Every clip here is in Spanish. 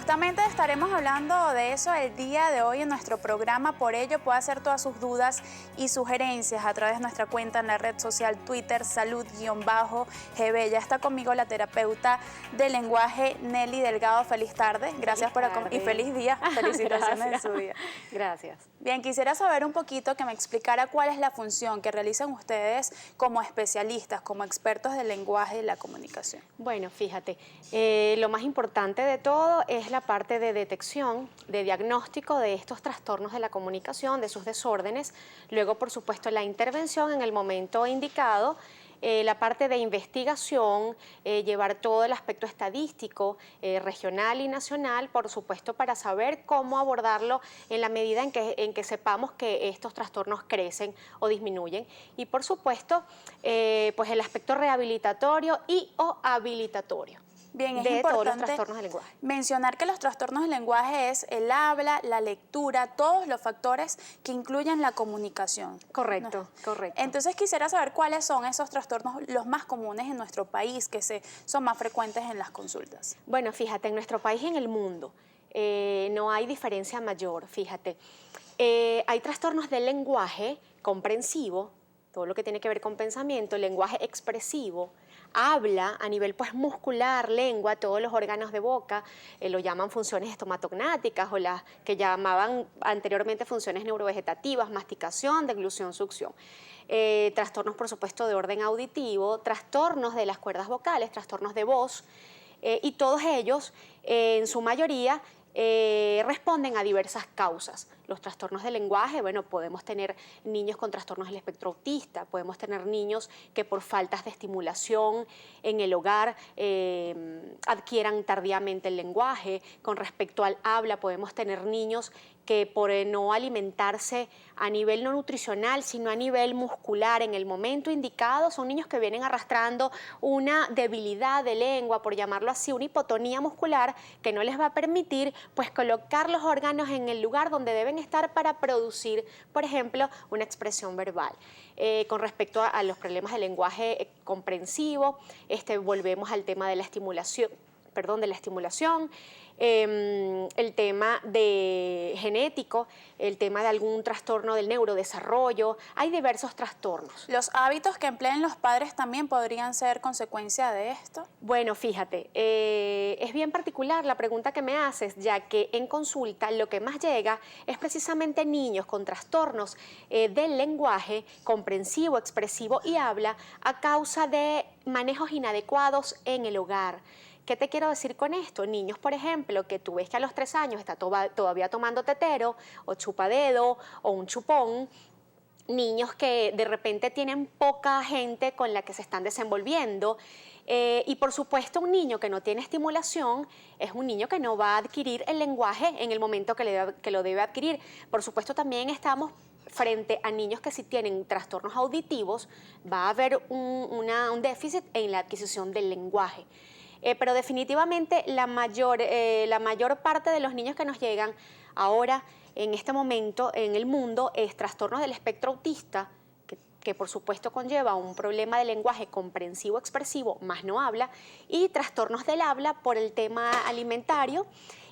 justamente estaremos hablando de eso el día de hoy en nuestro programa. Por ello, puede hacer todas sus dudas y sugerencias a través de nuestra cuenta en la red social Twitter, salud_gb. Ya está conmigo la terapeuta de lenguaje, Nelly Delgado. Feliz tarde. Gracias por acompañarnos. Y feliz día. Felicitaciones en su día. Gracias. Bien, quisiera saber un poquito, que me explicara cuál es la función que realizan ustedes como especialistas, como expertos del lenguaje y la comunicación. Bueno, fíjate, lo más importante de todo es la parte de detección, de diagnóstico de estos trastornos de la comunicación, de sus desórdenes. Luego, por supuesto, la intervención en el momento indicado. La parte de investigación, llevar todo el aspecto estadístico, regional y nacional, por supuesto, para saber cómo abordarlo en la medida en que sepamos que estos trastornos crecen o disminuyen. Y, por supuesto, pues el aspecto rehabilitatorio y o habilitatorio. Bien, es de importante todos los trastornos del lenguaje. Mencionar que los trastornos del lenguaje es el habla, la lectura, todos los factores que incluyen la comunicación. Correcto, ¿No? correcto. Entonces quisiera saber cuáles son esos trastornos los más comunes en nuestro país, que son más frecuentes en las consultas. Bueno, fíjate, en nuestro país y en el mundo no hay diferencia mayor, fíjate. Hay trastornos del lenguaje comprensivo, todo lo que tiene que ver con pensamiento, lenguaje expresivo, habla a nivel pues muscular, lengua, todos los órganos de boca, lo llaman funciones estomatognáticas o las que llamaban anteriormente funciones neurovegetativas, masticación, deglución, succión. Trastornos, por supuesto, de orden auditivo, trastornos de las cuerdas vocales, trastornos de voz, y todos ellos, en su mayoría, responden a diversas causas. Los trastornos del lenguaje, bueno, podemos tener niños con trastornos del espectro autista, podemos tener niños que por faltas de estimulación en el hogar adquieran tardíamente el lenguaje. Con respecto al habla, podemos tener niños que por no alimentarse a nivel no nutricional, sino a nivel muscular en el momento indicado, son niños que vienen arrastrando una debilidad de lengua, por llamarlo así, una hipotonía muscular que no les va a permitir pues colocar los órganos en el lugar donde deben estar para producir, por ejemplo, una expresión verbal. Con respecto a los problemas de lenguaje comprensivo, volvemos al tema de la estimulación, el tema genético, el tema de algún trastorno del neurodesarrollo. Hay diversos trastornos. ¿Los hábitos que empleen los padres también podrían ser consecuencia de esto? Bueno, fíjate, es bien particular la pregunta que me haces, ya que en consulta lo que más llega es precisamente niños con trastornos del lenguaje comprensivo, expresivo y habla a causa de manejos inadecuados en el hogar. ¿Qué te quiero decir con esto? Niños, por ejemplo, que tú ves que a los 3 años está todavía tomando tetero o chupadedo o un chupón, niños que de repente tienen poca gente con la que se están desenvolviendo, y por supuesto un niño que no tiene estimulación es un niño que no va a adquirir el lenguaje en el momento que lo debe adquirir. Por supuesto también estamos frente a niños que si tienen trastornos auditivos, va a haber un déficit en la adquisición del lenguaje. Pero definitivamente la mayor parte de los niños que nos llegan ahora, en este momento, en el mundo, es trastornos del espectro autista, que por supuesto conlleva un problema de lenguaje comprensivo expresivo, más no habla, y trastornos del habla por el tema alimentario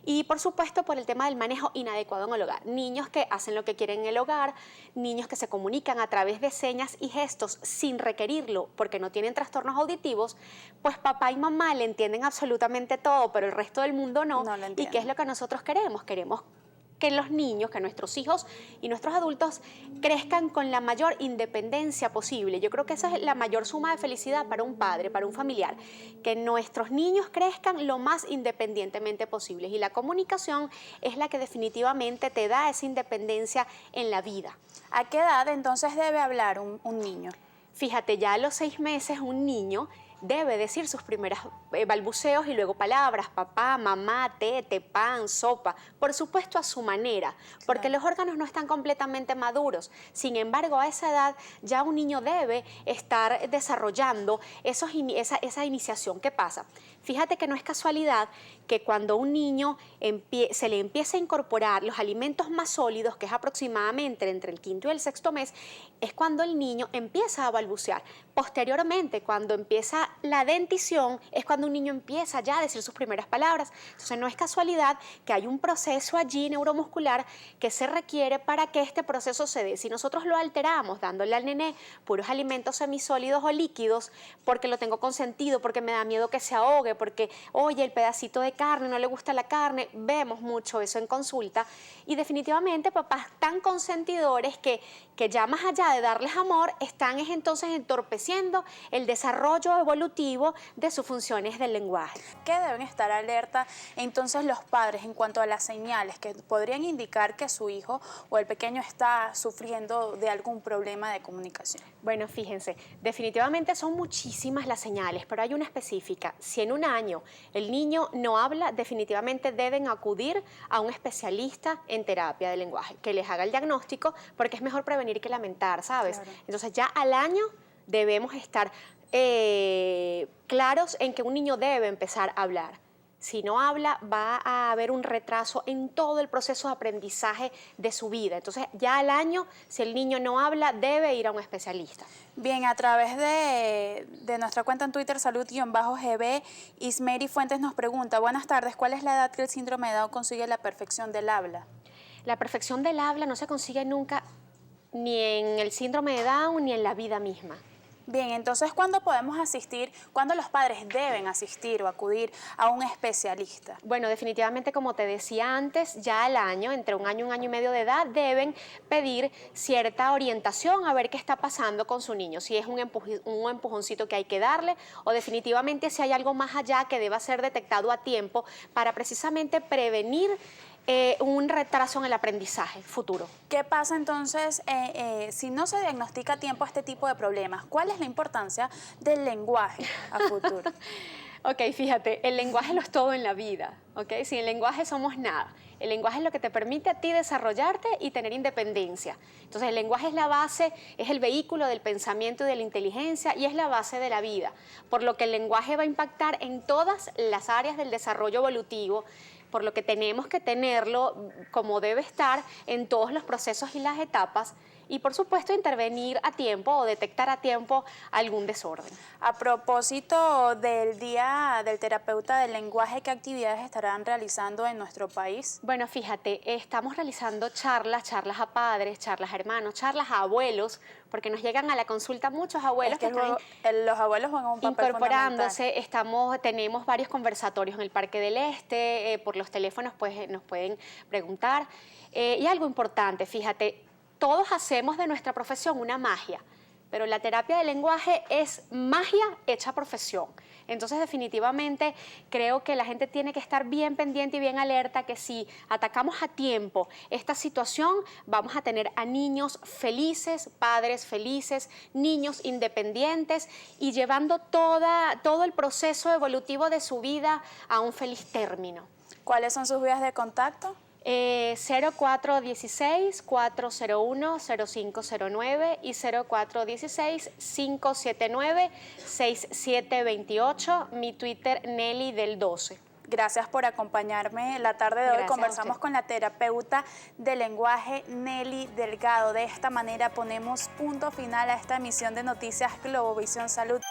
y por supuesto por el tema del manejo inadecuado en el hogar. Niños que hacen lo que quieren en el hogar, niños que se comunican a través de señas y gestos sin requerirlo porque no tienen trastornos auditivos, pues papá y mamá le entienden absolutamente todo, pero el resto del mundo no. ¿Y qué es lo que nosotros queremos? Queremos que los niños, que nuestros hijos y nuestros adultos crezcan con la mayor independencia posible. Yo creo que esa es la mayor suma de felicidad para un padre, para un familiar, que nuestros niños crezcan lo más independientemente posible. Y la comunicación es la que definitivamente te da esa independencia en la vida. ¿A qué edad entonces debe hablar un niño? Fíjate, ya a los 6 meses un niño debe decir sus primeros balbuceos y luego palabras, papá, mamá, tete, pan, sopa, por supuesto a su manera, porque los órganos no están completamente maduros. Sin embargo, a esa edad ya un niño debe estar desarrollando esa iniciación. ¿Qué pasa? Fíjate que no es casualidad que cuando un niño se le empieza a incorporar los alimentos más sólidos, que es aproximadamente entre el quinto y el sexto mes, es cuando el niño empieza a balbucear. Posteriormente, cuando empieza la dentición, es cuando un niño empieza ya a decir sus primeras palabras. Entonces no es casualidad que hay un proceso allí neuromuscular que se requiere para que este proceso se dé. Si nosotros lo alteramos dándole al nené puros alimentos semisólidos o líquidos, porque lo tengo consentido, porque me da miedo que se ahogue, porque, oye, el pedacito de carne, no le gusta la carne, vemos mucho eso en consulta, y definitivamente papás tan consentidores que ya más allá de darles amor, están entonces entorpeciendo el desarrollo evolutivo de sus funciones del lenguaje. ¿Qué deben estar alerta entonces los padres en cuanto a las señales que podrían indicar que su hijo o el pequeño está sufriendo de algún problema de comunicación? Bueno, fíjense, definitivamente son muchísimas las señales, pero hay una específica. Si en un año el niño no habla, definitivamente deben acudir a un especialista en terapia de lenguaje, que les haga el diagnóstico, porque es mejor prevenir que lamentar, ¿sabes? Claro. Entonces ya al año debemos estar claros en que un niño debe empezar a hablar. Si no habla, va a haber un retraso en todo el proceso de aprendizaje de su vida. Entonces, ya al año, si el niño no habla, debe ir a un especialista. Bien, a través de nuestra cuenta en Twitter, salud-gb, Ismeri Fuentes nos pregunta, buenas tardes, ¿cuál es la edad que el síndrome de Down consigue la perfección del habla? La perfección del habla no se consigue nunca ni en el síndrome de Down ni en la vida misma. Bien, entonces, ¿cuándo podemos asistir, cuándo los padres deben asistir o acudir a un especialista? Bueno, definitivamente, como te decía antes, ya al año, entre un año y medio de edad, deben pedir cierta orientación a ver qué está pasando con su niño, si es un empujoncito que hay que darle o definitivamente si hay algo más allá que deba ser detectado a tiempo para precisamente prevenir un retraso en el aprendizaje futuro. ¿Qué pasa entonces si no se diagnostica a tiempo este tipo de problemas? ¿Cuál es la importancia del lenguaje a futuro? Ok, fíjate, el lenguaje lo es todo en la vida, ¿ok? Sin el lenguaje somos nada. El lenguaje es lo que te permite a ti desarrollarte y tener independencia. Entonces, el lenguaje es la base, es el vehículo del pensamiento y de la inteligencia y es la base de la vida. Por lo que el lenguaje va a impactar en todas las áreas del desarrollo evolutivo, por lo que tenemos que tenerlo como debe estar en todos los procesos y las etapas y, por supuesto, intervenir a tiempo o detectar a tiempo algún desorden. A propósito del Día del Terapeuta del Lenguaje, ¿qué actividades estarán realizando en nuestro país? Bueno, fíjate, estamos realizando charlas a padres, charlas a hermanos, charlas a abuelos, porque nos llegan a la consulta muchos abuelos que están los abuelos juegan un papel incorporándose. Tenemos varios conversatorios en el Parque del Este, por los teléfonos pues nos pueden preguntar. Y algo importante, fíjate, todos hacemos de nuestra profesión una magia, pero la terapia del lenguaje es magia hecha profesión. Entonces, definitivamente, creo que la gente tiene que estar bien pendiente y bien alerta que si atacamos a tiempo esta situación, vamos a tener a niños felices, padres felices, niños independientes y llevando todo el proceso evolutivo de su vida a un feliz término. ¿Cuáles son sus vías de contacto? 0416-401-0509 y 0416-579-6728, mi Twitter Nelly del 12. Gracias por acompañarme la tarde de hoy. Gracias. Conversamos con la terapeuta de lenguaje Nelly Delgado. De esta manera ponemos punto final a esta emisión de Noticias Globovisión Salud.